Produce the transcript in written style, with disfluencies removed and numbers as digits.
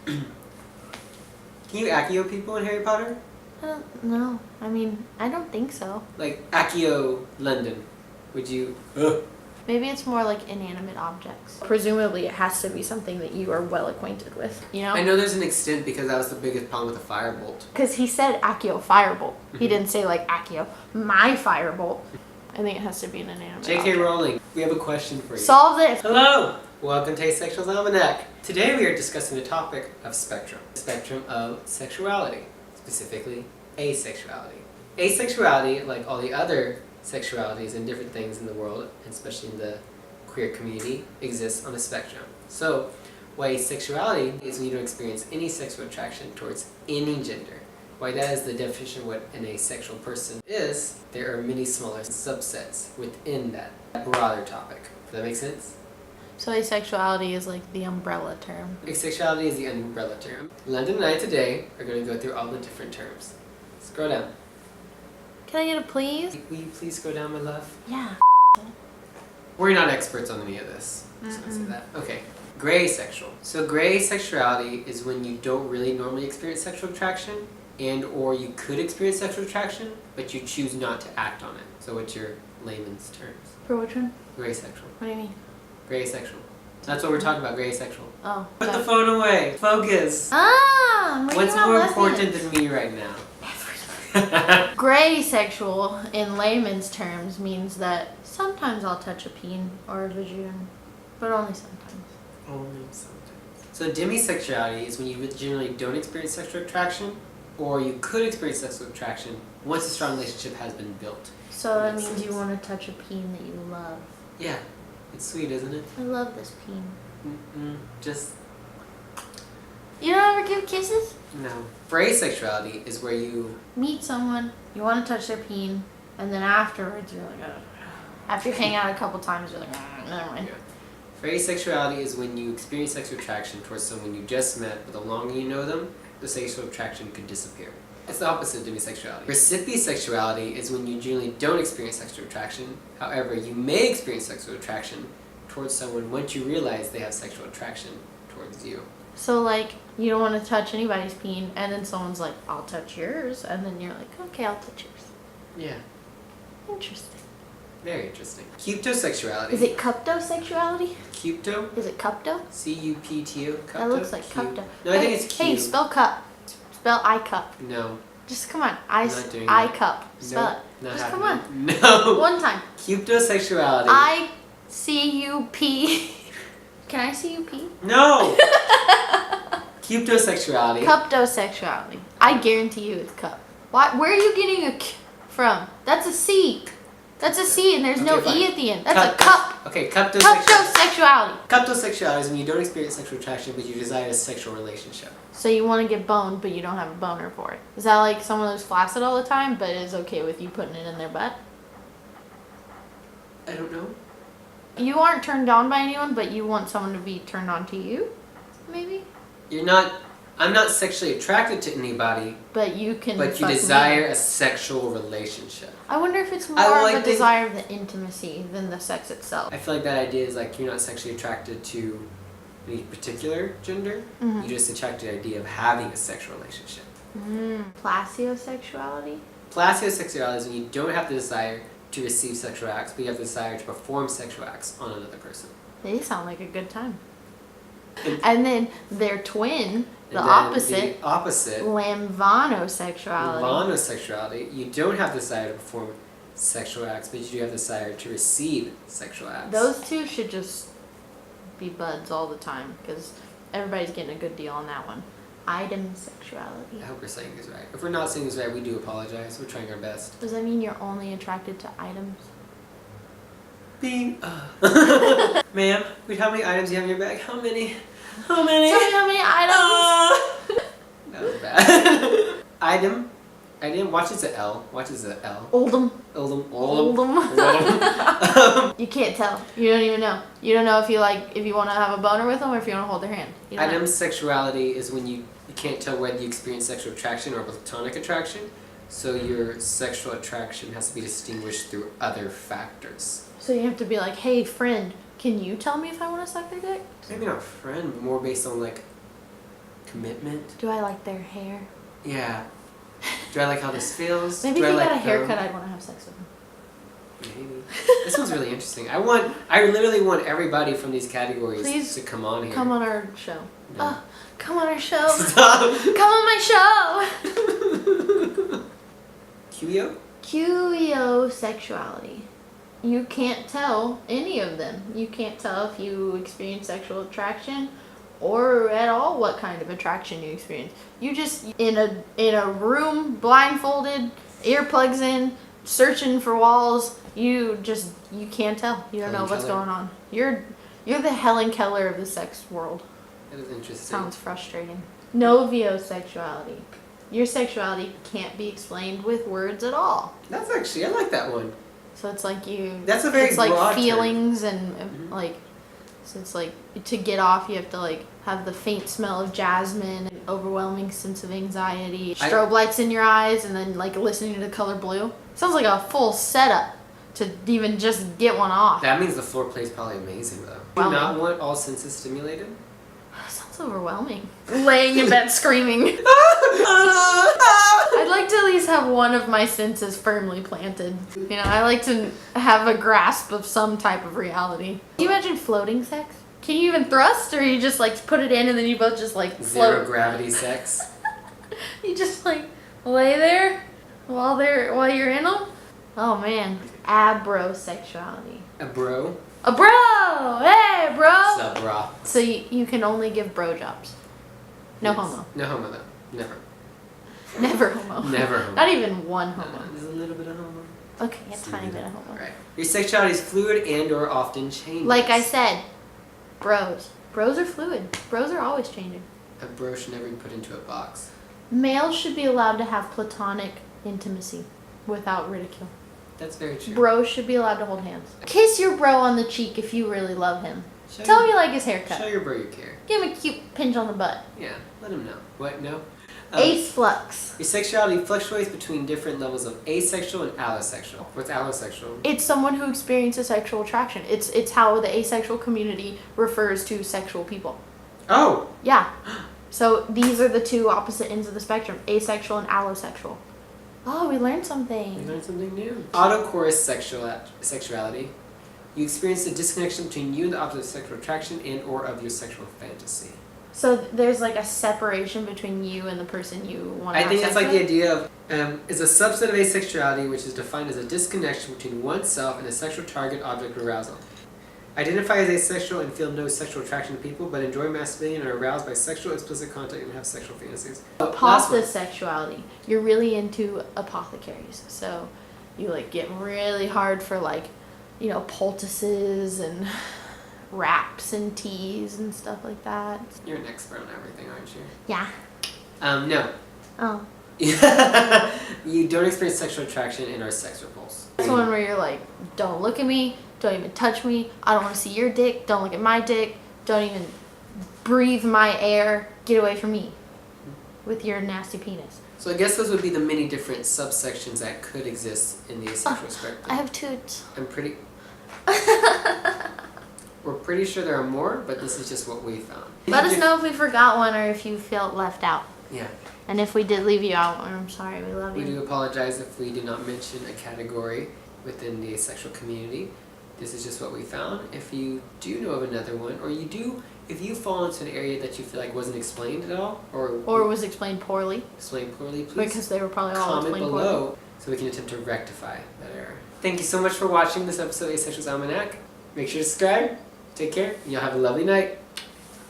Can you Accio people in Harry Potter? I don't know. I mean, I don't think so. Like Accio London. Would you? Maybe it's more like inanimate objects. Presumably it has to be something that you are well acquainted with, you know? I know there's an extent because that was the biggest problem with the firebolt. Because he said Accio Firebolt. He didn't say like Accio, my Firebolt. I think it has to be an inanimate J.K. object. Rowling, we have a question for you. Solve this! Hello! Welcome to Asexual's Almanac. Today we are discussing the topic of spectrum. The spectrum of sexuality, specifically asexuality. Asexuality, like all the other sexualities and different things in the world, and especially in the queer community, exists on a spectrum. So, what asexuality is when you don't experience any sexual attraction towards any gender. Why that is the definition of what an asexual person is, there are many smaller subsets within that broader topic. Does that make sense? So asexuality is like the umbrella term. Asexuality is the umbrella term. London and I today are going to go through all the different terms. Scroll down. Can I get a please? Will you please scroll down, my love? Yeah. We're not experts on any of this. Just gonna say that. Okay. Gray asexual. So gray sexuality is when you don't really normally experience sexual attraction, and or you could experience sexual attraction, but you choose not to act on it. So what's your layman's terms? For which one? Gray sexual. What do you mean? Gray asexual. That's what we're talking about, gray asexual. Oh. Put the phone away. Focus. Ah! I'm What's reading more about important lesbians. than me right now? Gray sexual, in layman's terms, means that sometimes I'll touch a peen or a vagina, but only sometimes. Only sometimes. So demisexuality is when you generally don't experience sexual attraction, or you could experience sexual attraction once a strong relationship has been built. So that Makes means sense. you want to touch a peen that you love. Yeah, it's sweet, isn't it? I love this peen. Just You don't ever give kisses? no. For asexuality is where you Meet someone, you want to touch their peen, and then afterwards you're like, after you hang out a couple times, you're like, never mind. Yeah. For asexuality is when you experience sexual attraction towards someone you just met, but the longer you know them, the sexual attraction could disappear. It's the opposite of demisexuality. Recipisexuality is when you generally don't experience sexual attraction. However, you may experience sexual attraction towards someone once you realize they have sexual attraction towards you. So like, you don't want to touch anybody's peen, and then someone's like, I'll touch yours, and then you're like, okay, I'll touch yours. Yeah, Interesting. very interesting. Cuptosexuality. Is it cuptosexuality? Cupto? Is it cupto? C-U-P-T-O? That looks like cupto. No, I think it's Hey, Q. spell cup. Spell I cup. No. Just come on. I'm not doing I that. cup. Spell Nope, it. not Just come happening. on. No. One time. Cuptosexuality. I-C-U-P. Can I see you pee? No! Cuptosexuality. Cuptosexuality. I guarantee you it's cup. Why? Where are you getting a k from? That's a C. That's a C and there's no Okay, fine. E at the end. That's a cup. Okay, cuptosexuality. Cuptosexuality. Cuptosexuality is when you don't experience sexual attraction, but you desire a sexual relationship. So you want to get boned, but you don't have a boner for it. Is that like someone who's flaccid all the time, but is okay with you putting it in their butt? I don't know. You aren't turned on by anyone, but you want someone to be turned on to you? Maybe? I'm not sexually attracted to anybody, But you can but you fuck desire me. a sexual relationship. I wonder if it's more I of like a the- desire of the intimacy than the sex itself. I feel like that idea is like you're not sexually attracted to any particular gender. Mhm. You're just attracted to the idea of having a sexual relationship. Plasiosexuality? Plasiosexuality is when you don't have the desire to receive sexual acts, but you have the desire to perform sexual acts on another person. They sound like a good time. And- And then their twin, the And then opposite, The opposite, lambvanosexuality. monosexuality, you don't have the desire to perform sexual acts, but you do have the desire to receive sexual acts. Those two should just be buds all the time because everybody's getting a good deal on that one. Item sexuality. I hope we're saying this right. If we're not saying this right, we do apologize. We're trying our best. Does that mean you're only attracted to items? Ma'am, how many items do you have in your bag? How many? How many? Tell me how many items. That was bad. Item. Watch it's an L. Watch it's an L. Oldham. Oldham. You can't tell. You don't even know. You don't know if you want to have a boner with them or if you want to hold their hand. You don't know. Item sexuality is when you can't tell whether you experience sexual attraction or platonic attraction. So your sexual attraction has to be distinguished through other factors. So you have to be like, hey friend, can you tell me if I want to suck their dick? Maybe not friend, but more based on like commitment. Do I like their hair? Yeah. Do I like how this feels? Maybe Do if I he got like a haircut, I'd want to have sex with him. Maybe. This one's really interesting. I literally want everybody from these categories Please to come on here. Come on our show. No. Come on our show. Stop. Come on my show. Cuyo? Curiosexuality. You can't tell any of them. You can't tell if you experience sexual attraction or at all what kind of attraction you experience. You just in a room, blindfolded, earplugs in, searching for walls. You can't tell. You don't know Helen what's Keller. going on. You're the Helen Keller of the sex world. That is interesting. Sounds frustrating. Noviosexuality. Your sexuality can't be explained with words at all. That's actually, I like that one. So it's like That's a very it's like broad term. feelings and Mhm. like, so it's like to get off you have to like have the faint smell of jasmine, an overwhelming sense of anxiety, strobe lights in your eyes, and then like listening to the color blue. Sounds like a full setup to even just get one off. That means the floor is probably amazing though. Do you not want all senses stimulated? Sounds overwhelming. Laying in bed screaming. I'd like to at least have one of my senses firmly planted. You know, I like to have a grasp of some type of reality. Can you imagine floating sex? Can you even thrust, or you just like put it in and then you both just like Zero float? gravity sex. You just like lay there while you're in them? Oh man. Abrosexuality. A bro? A bro! Hey, bro! Sub bra. So you can only give bro jobs. No Yes. homo. No homo though. Never. Never homo. Never homo. Not even one homo. There's a little bit of homo. Okay, a tiny bit of homo. Right. Your sexuality is fluid and or often changes. Like I said, bros. Bros are fluid. Bros are always changing. A bro should never be put into a box. Males should be allowed to have platonic intimacy without ridicule. That's very true. Bros should be allowed to hold hands. Kiss your bro on the cheek if you really love him. Show Tell your- him you like his Show haircut. your bro you care. Give him a cute pinch on the butt. Yeah, let him know. What? No? Ace flux. Your sexuality fluctuates between different levels of asexual and allosexual. What's allosexual? It's someone who experiences sexual attraction. It's how the asexual community refers to sexual people. Oh! Yeah. So these are the two opposite ends of the spectrum, asexual and allosexual. Oh, we learned You something. learned something new. Autochorus sexuality. You experience the disconnection between you and the opposite sexual attraction and or of your sexual fantasy. So there's like a separation between you and the person you want to I have think sex that's like with? the idea of is a subset of asexuality which is defined as a disconnection between oneself and a sexual target object of arousal. Identify as asexual and feel no sexual attraction to people, but enjoy masturbating and are aroused by sexual explicit content and have sexual fantasies. Last one. Apothosexuality. You're really into apothecaries. So you like get really hard for like, you know, poultices and wraps and teas and stuff like that. You're an expert on everything, aren't you? Yeah. No. Oh. You don't experience sexual attraction and are sex repulsed. That's one where you're like, don't look at me, don't even touch me, I don't want to see your dick, don't look at my dick, don't even breathe my air, get away from me with your nasty penis. So I guess those would be the many different subsections that could exist in the asexual spectrum. I have toots. I'm pretty... We're pretty sure there are more, but this is just what we found. Let us know if we forgot one or if you felt left out. Yeah. And if we did leave you out, I'm sorry, we love We you. do apologize if we did not mention a category within the asexual community. This is just what we found. If you do know of another one, or if you fall into an area that you feel like wasn't explained at all, Or was explained poorly, explained poorly, please because they were probably all comment explained below poorly. so we can attempt to rectify that error. Thank you so much for watching this episode of Asexual's Almanac. Make sure to subscribe. Take care. And y'all have a lovely night.